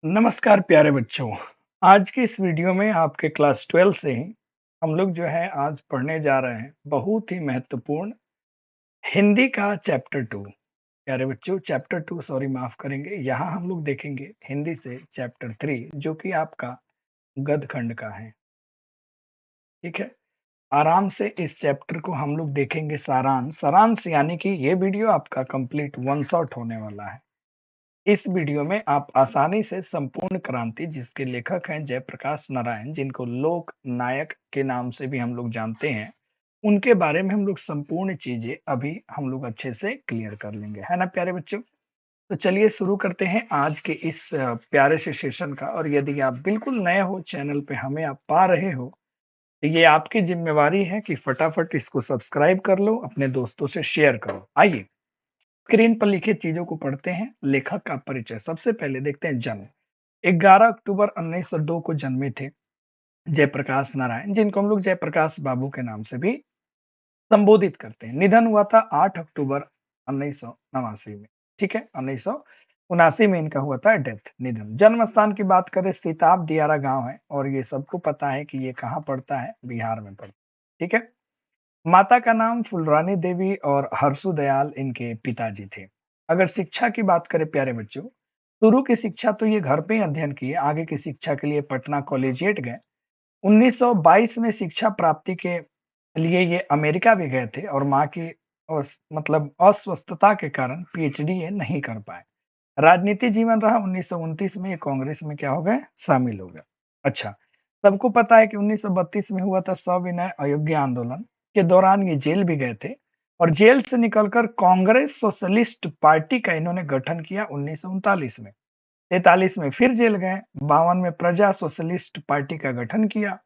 नमस्कार प्यारे बच्चों। आज की इस वीडियो में आपके क्लास 12 से ही हम लोग जो है आज पढ़ने जा रहे हैं बहुत ही महत्वपूर्ण हिंदी का चैप्टर 2। प्यारे बच्चों चैप्टर 2 सॉरी माफ करेंगे, यहाँ हम लोग देखेंगे हिंदी से चैप्टर 3 जो कि आपका गद्य खंड का है। ठीक है, आराम से इस चैप्टर को हम लोग देखेंगे सारांश सारांश यानी कि ये वीडियो आपका कंप्लीट वन शॉट होने वाला है। इस वीडियो में आप आसानी से संपूर्ण क्रांति जिसके लेखक हैं जयप्रकाश नारायण, जिनको लोक नायक के नाम से भी हम लोग जानते हैं, उनके बारे में हम लोग संपूर्ण चीजें अभी हम लोग अच्छे से क्लियर कर लेंगे, है ना प्यारे बच्चों। तो चलिए शुरू करते हैं आज के इस प्यारे से सेशन का। और यदि आप बिल्कुल नए हो चैनल पे, हमें आप पा रहे हो, तो ये आपकी जिम्मेवारी है कि फटाफट इसको सब्सक्राइब कर लो, अपने दोस्तों से शेयर करो। आइए स्क्रीन पर लिखे चीजों को पढ़ते हैं। लेखक का परिचय सबसे पहले देखते हैं। जन्म 11 अक्टूबर 1902 को जन्मे थे जयप्रकाश नारायण, जिनको हम लोग जयप्रकाश बाबू के नाम से भी संबोधित करते हैं। निधन हुआ था 8 अक्टूबर 1989 में। ठीक है, 1979 में इनका हुआ था डेथ, निधन। जन्म स्थान की बात करें, सीताब दियारा गांव है, और ये सबको पता है कि ये कहाँ पड़ता है, बिहार में पड़ता है। ठीक है, माता का नाम फुलरानी देवी और हरसु दयाल इनके पिताजी थे। अगर शिक्षा की बात करें प्यारे बच्चों, शुरू की शिक्षा तो ये घर पे ही अध्ययन किए, आगे की शिक्षा के लिए पटना कॉलेजिएट गए। 1922 में शिक्षा प्राप्ति के लिए ये अमेरिका भी गए थे, और माँ की मतलब अस्वस्थता के कारण पीएचडी ये नहीं कर पाए। राजनीति जीवन रहा, 1929 में ये कांग्रेस में क्या हो गए, शामिल हो गए। अच्छा, सबको पता है कि 1932 में हुआ था सविनय अयोग्य आंदोलन के दौरान ये जेल भी गए थे, और जेल से निकलकर कांग्रेस सोशलिस्ट पार्टी का इन्होंने गठन किया 1939 में। 43 में फिर जेल गए, 52 में प्रजा सोशलिस्ट पार्टी का गठन किया,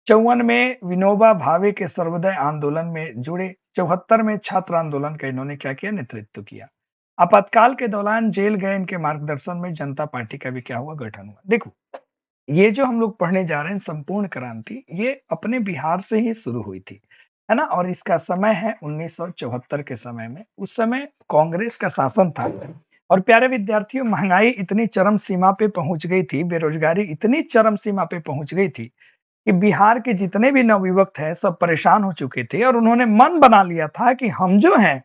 54 में विनोबा भावे के सर्वोदय आंदोलन में जुड़े, 74 में छात्र आंदोलन का इन्होंने क्या किया, नेतृत्व किया। आपातकाल के दौरान जेल गए, इनके मार्गदर्शन में जनता पार्टी का भी क्या हुआ, गठन हुआ। देखो, ये जो हम लोग पढ़ने जा रहे हैं संपूर्ण क्रांति, ये अपने बिहार से ही शुरू हुई थी, है ना। और इसका समय है 1974 के समय में। उस समय कांग्रेस का शासन था, और प्यारे विद्यार्थियों महंगाई इतनी चरम सीमा पे पहुंच गई थी, बेरोजगारी इतनी चरम सीमा पे पहुंच गई थी कि बिहार के जितने भी नवयुवक थे सब परेशान हो चुके थे, और उन्होंने मन बना लिया था कि हम जो हैं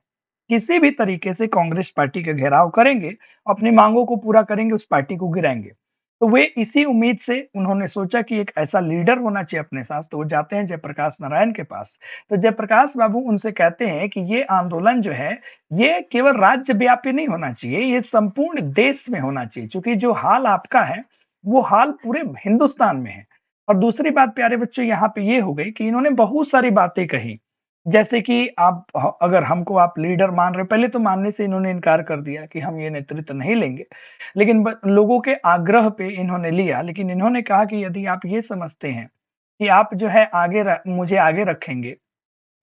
किसी भी तरीके से कांग्रेस पार्टी का घेराव करेंगे, अपनी मांगों को पूरा करेंगे, उस पार्टी को गिराएंगे। तो वे इसी उम्मीद से उन्होंने सोचा कि एक ऐसा लीडर होना चाहिए अपने साथ, तो वो जाते हैं जयप्रकाश नारायण के पास। तो जयप्रकाश बाबू उनसे कहते हैं कि ये आंदोलन जो है, ये केवल राज्य व्यापी नहीं होना चाहिए, ये संपूर्ण देश में होना चाहिए, क्योंकि जो हाल आपका है वो हाल पूरे हिंदुस्तान में है। और दूसरी बात प्यारे बच्चों यहाँ पे ये हो गई कि इन्होंने बहुत सारी बातें कही, जैसे कि आप अगर हमको आप लीडर मान रहे हो, पहले तो मानने से इन्होंने इनकार कर दिया कि हम ये नेतृत्व नहीं लेंगे, लेकिन लोगों के आग्रह पे इन्होंने लिया। लेकिन इन्होंने कहा कि यदि आप ये समझते हैं कि आप जो है मुझे आगे रखेंगे,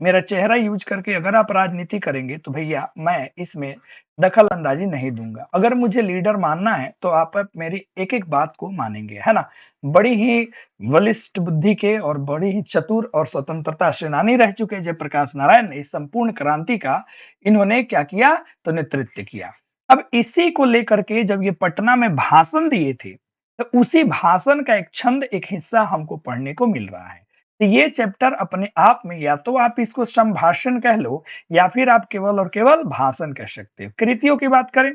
मेरा चेहरा यूज करके अगर आप राजनीति करेंगे, तो भैया मैं इसमें दखल अंदाजी नहीं दूंगा। अगर मुझे लीडर मानना है तो आप मेरी एक एक बात को मानेंगे, है ना। बड़ी ही बलिष्ठ बुद्धि के और बड़ी ही चतुर और स्वतंत्रता सेनानी रह चुके जयप्रकाश नारायण ने इस संपूर्ण क्रांति का इन्होंने क्या किया, तो नेतृत्व किया। अब इसी को लेकर के जब ये पटना में भाषण दिए थे, तो उसी भाषण का एक छंद, एक हिस्सा हमको पढ़ने को मिल रहा है। तो ये चैप्टर अपने आप में, या तो आप इसको संभाषण कह लो, या फिर आप केवल और केवल भाषण कह सकते हो। कृतियों की बात करें,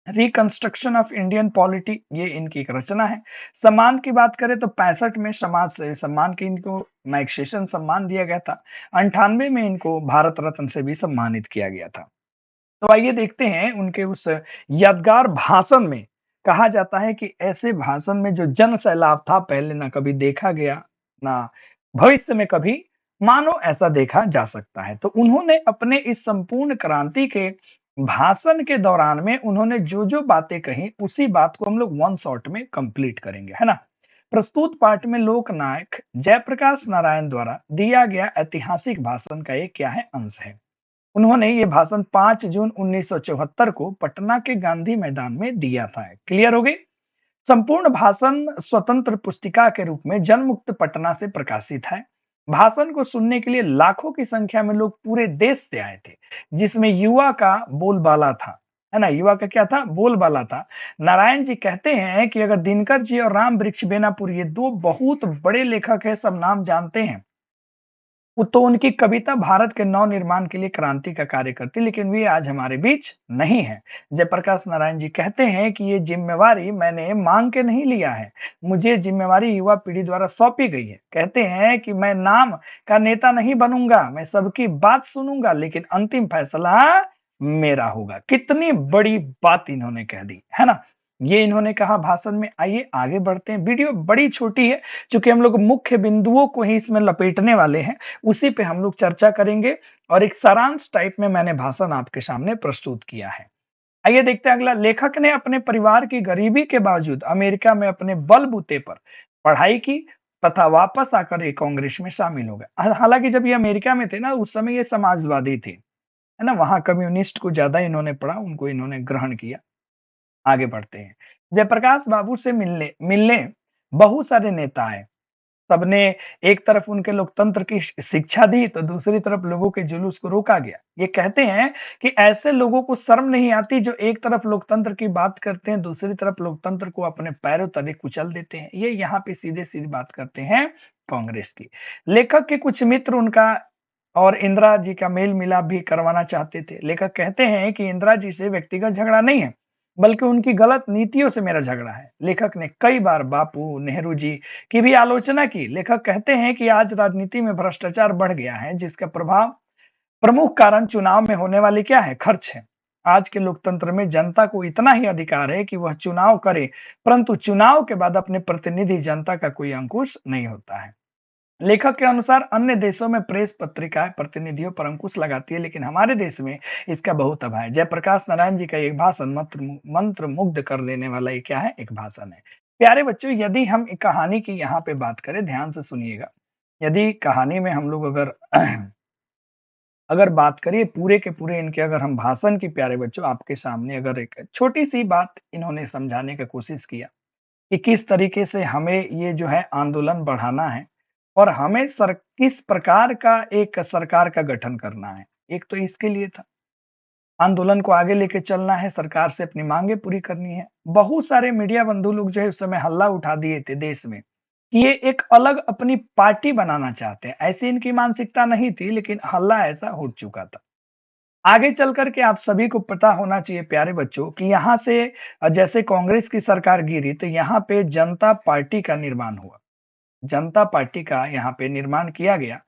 रिकंस्ट्रक्शन ऑफ इंडियन पॉलिटी, ये इनकी एक रचना है। सम्मान की बात करें तो 65 में समाज से सम्मान के इनको मैग्सेशन सम्मान दिया गया था। 98 में इनको भारत रत्न से भी सम्मानित किया गया था। तो आइए देखते हैं उनके उस यादगार भाषण में। कहा जाता है कि ऐसे भाषण में जो जन सैलाब था, पहले ना कभी देखा गया, ना भविष्य में कभी मानो ऐसा देखा जा सकता है। तो उन्होंने अपने इस संपूर्ण क्रांति के भाषण के दौरान में उन्होंने जो जो बातें कही, उसी बात को हम लोग वन शॉट में कंप्लीट करेंगे, है ना। प्रस्तुत पाठ में लोकनायक जयप्रकाश नारायण द्वारा दिया गया ऐतिहासिक भाषण का एक क्या है, अंश है। उन्होंने ये भाषण 5 जून 1974 को पटना के गांधी मैदान में दिया था। क्लियर हो गई। संपूर्ण भाषण स्वतंत्र पुस्तिका के रूप में जनमुक्त पटना से प्रकाशित है। भाषण को सुनने के लिए लाखों की संख्या में लोग पूरे देश से आए थे, जिसमें युवा का बोलबाला था, है ना? युवा का क्या था? बोलबाला था। नारायण जी कहते हैं कि अगर दिनकर जी और राम वृक्ष बेनापुर ये 2 बहुत बड़े लेखक हैं, सब नाम जानते हैं। वो तो उनकी कविता भारत के नव निर्माण के लिए क्रांति का कार्य करती, लेकिन वे आज हमारे बीच नहीं है। जयप्रकाश नारायण जी कहते हैं कि ये जिम्मेवारी मैंने मांग के नहीं लिया है, मुझे जिम्मेवारी युवा पीढ़ी द्वारा सौंपी गई है। कहते हैं कि मैं नाम का नेता नहीं बनूंगा, मैं सबकी बात सुनूंगा, लेकिन अंतिम फैसला मेरा होगा। कितनी बड़ी बात इन्होंने कह दी, है ना? ये इन्होंने कहा भाषण में। आइए आगे बढ़ते हैं। वीडियो बड़ी छोटी है, चूंकि हम लोग मुख्य बिंदुओं को ही इसमें लपेटने वाले हैं, उसी पे हम लोग चर्चा करेंगे और एक सारांश टाइप में मैंने भाषण आपके सामने प्रस्तुत किया है। आइए देखते हैं अगला। लेखक ने अपने परिवार की गरीबी के बावजूद अमेरिका में अपने बलबूते पर पढ़ाई की तथा वापस आकर ये कांग्रेस में शामिल हो गए। हालांकि जब ये अमेरिका में थे ना, उस समय ये समाजवादी थे, है ना? वहां कम्युनिस्ट को ज्यादा इन्होंने पढ़ा, उनको इन्होंने ग्रहण किया। आगे बढ़ते हैं। जयप्रकाश बाबू से मिलने मिलने बहुत सारे नेता आए। सबने एक तरफ उनके लोकतंत्र की शिक्षा दी, तो दूसरी तरफ लोगों के जुलूस को रोका गया। ये कहते हैं कि ऐसे लोगों को शर्म नहीं आती जो एक तरफ लोकतंत्र की बात करते हैं, दूसरी तरफ लोकतंत्र को अपने पैरों तले कुचल देते हैं। ये यहाँ पे सीधे-सीधे बात करते हैं कांग्रेस की। लेखक के कुछ मित्र उनका और इंदिरा जी का मेल-मिलाप भी करवाना चाहते थे। लेखक कहते हैं कि इंदिरा जी से व्यक्तिगत झगड़ा नहीं है, बल्कि उनकी गलत नीतियों से मेरा झगड़ा है। लेखक ने कई बार बापू, नेहरू जी की भी आलोचना की। लेखक कहते हैं कि आज राजनीति में भ्रष्टाचार बढ़ गया है, जिसका प्रभाव प्रमुख कारण चुनाव में होने वाली क्या है? खर्च है। आज के लोकतंत्र में जनता को इतना ही अधिकार है कि वह चुनाव करे, परंतु चुनाव के बाद अपने प्रतिनिधि जनता का कोई अंकुश नहीं होता है। लेखक के अनुसार अन्य देशों में प्रेस पत्रिकाएं प्रतिनिधियों पर अंकुश लगाती है, लेकिन हमारे देश में इसका बहुत अभाव है। जयप्रकाश नारायण जी का एक भाषण मंत्र मुग्ध कर देने वाला ये क्या है? एक भाषण है। प्यारे बच्चों, यदि हम एक कहानी की यहाँ पे बात करें, ध्यान से सुनिएगा। यदि कहानी में हम लोग अगर अगर बात करिए पूरे के पूरे इनके, अगर हम भाषण की, प्यारे बच्चों आपके सामने अगर एक छोटी सी बात इन्होंने समझाने की कोशिश किया कि किस तरीके से हमें ये जो है आंदोलन बढ़ाना है और हमें किस प्रकार का एक सरकार का गठन करना है। एक तो इसके लिए था, आंदोलन को आगे लेके चलना है, सरकार से अपनी मांगे पूरी करनी है। बहुत सारे मीडिया बंधु लोग जो है उस समय हल्ला उठा दिए थे देश में कि ये एक अलग अपनी पार्टी बनाना चाहते हैं। ऐसी इनकी मानसिकता नहीं थी, लेकिन हल्ला ऐसा हो चुका था। आगे चल कर के आप सभी को पता होना चाहिए प्यारे बच्चों कि यहाँ से जैसे कांग्रेस की सरकार गिरी, तो यहाँ पे जनता पार्टी का निर्माण हुआ। जनता पार्टी का यहाँ पे निर्माण किया गया।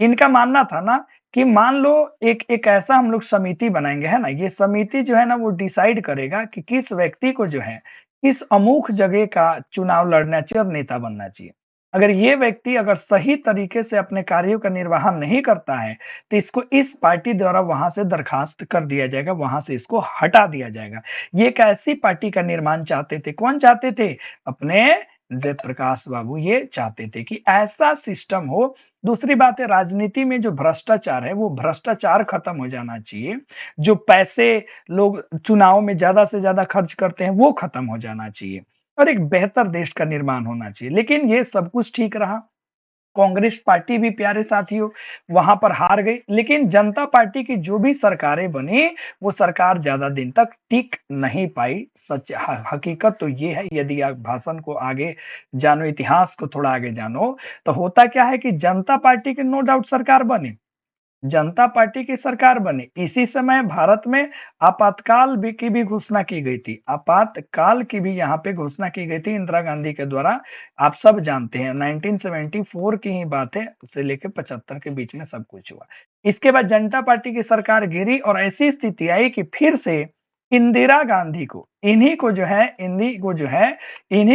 इनका मानना था ना कि मान लो एक एक ऐसा हम लोग समिति बनाएँगे, है ना? ये समिति जो है ना वो डिसाइड करेगा कि किस व्यक्ति को जो है, किस अमुक जगह का चुनाव लड़ना चाहिए और नेता बनना चाहिए। अगर ये व्यक्ति अगर सही तरीके से अपने कार्यों का निर्वहन नहीं करता है, तो इसको इस पार्टी द्वारा वहाँ से बर्खास्त कर दिया जाएगा, वहाँ से इसको हटा दिया जाएगा। ये एक ऐसी पार्टी का निर्माण चाहते थे। कौन चाहते थे? अपने जयप्रकाश बाबू ये चाहते थे कि ऐसा सिस्टम हो। दूसरी बात है, राजनीति में जो भ्रष्टाचार है, वो भ्रष्टाचार खत्म हो जाना चाहिए। जो पैसे लोग चुनाव में ज़्यादा से ज़्यादा खर्च करते हैं, वो खत्म हो जाना चाहिए और एक बेहतर देश का निर्माण होना चाहिए। लेकिन ये सब कुछ ठीक रहा। कांग्रेस पार्टी भी प्यारे साथियों वहां पर हार गई, लेकिन जनता पार्टी की जो भी सरकारें बनी, वो सरकार ज्यादा दिन तक टिक नहीं पाई। हकीकत तो ये है। यदि आप भाषण को आगे जानो, इतिहास को थोड़ा आगे जानो, तो होता क्या है कि जनता पार्टी की नो डाउट सरकार बनी, जनता पार्टी की सरकार बनी। इसी समय भारत में आपातकाल भी की भी घोषणा की गई थी। आपातकाल की भी यहाँ पे घोषणा की गई थी इंदिरा गांधी के द्वारा। आप सब जानते हैं 1974 की ही बात है, उससे लेके 75 के बीच में सब कुछ हुआ। इसके बाद जनता पार्टी की सरकार गिरी और ऐसी स्थिति आई कि फिर से इंदिरा गांधी को, इन्हीं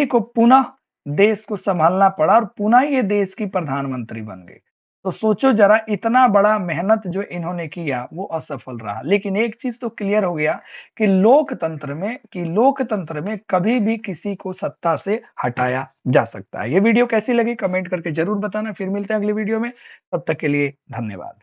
को पुनः देश को संभालना पड़ा और पुनः ये देश की प्रधानमंत्री बन गई। तो सोचो जरा, इतना बड़ा मेहनत जो इन्होंने किया वो असफल रहा। लेकिन एक चीज तो क्लियर हो गया कि लोकतंत्र में कभी भी किसी को सत्ता से हटाया जा सकता है। ये वीडियो कैसी लगी कमेंट करके जरूर बताना। फिर मिलते हैं अगली वीडियो में, तब तक के लिए धन्यवाद।